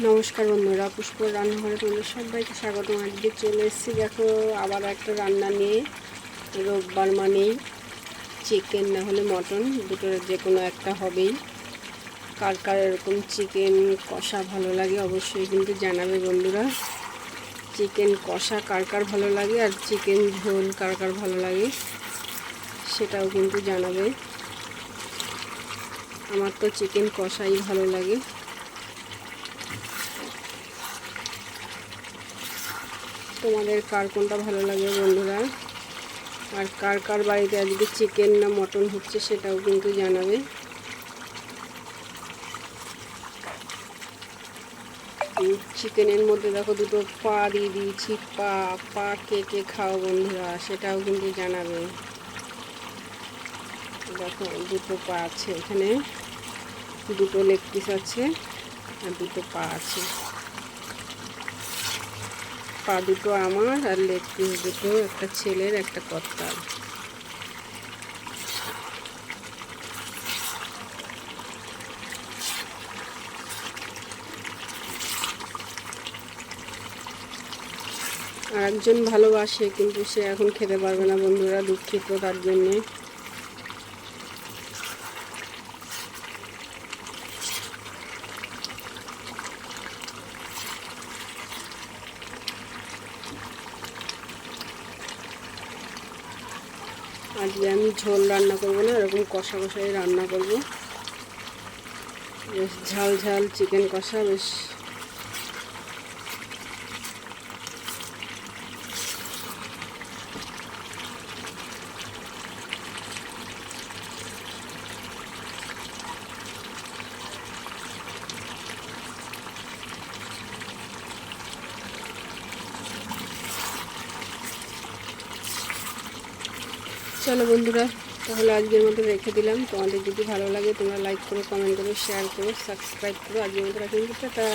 নমস্কার বন্ধুরা, পুষ্পর রান্নাঘরে তোমাদের সবাইকে স্বাগতম। আজকে চলে এসেছি দেখো আবার একটা রান্না নিয়ে। রোববার মানেই চিকেন না হলে মটন, দুটোর যে কোনো একটা হবেই। কার কার এরকম চিকেন কষা ভালো লাগে অবশ্যই কিন্তু জানাবে বন্ধুরা। চিকেন কষা কার কার ভালো লাগে আর চিকেন ঝোল কার কার ভালো লাগে সেটাও কিন্তু জানাবে। আমার তো চিকেন কষাই ভালো লাগে। তোমাদের কার কোনটা ভালো লাগে বন্ধুরা, আর কার কার বাড়িতে আজকে চিকেন না মটন হচ্ছে সেটাও কিন্তু জানাবে। চিকেনের মধ্যে দেখো দুটো পা দিয়ে দিয়েছি। পা কে কে খাও বন্ধুরা সেটাও কিন্তু জানাবে। দেখো দুটো পা আছে, এখানে দুটো লেগ পিস আছে আর দুটো পা আছে। পা দুটো আমার আর লেগ পিস দুটো একটা ছেলের একটা কর্তার। আর একজন ভালোবাসে কিন্তু সে এখন খেতে পারবে না বন্ধুরা, দুঃখিত তার জন্যে। আজকে আমি ঝোল রান্না করব না, এরকম কষা কষাই রান্না করব। বেশ ঝাল ঝাল চিকেন কষা। বেশ চলো বন্ধুরা, তাহলে আজকের মতো রেখে দিলাম। তোমাদের যদি ভালো লাগে তোমরা লাইক করো, কমেন্ট করো, শেয়ার করো, সাবস্ক্রাইব করো। আজকের মতো রাখি টাটা।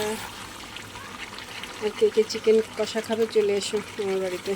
আর কে কে চিকেন কষা খাবে চলে এসো আমার বাড়িতে।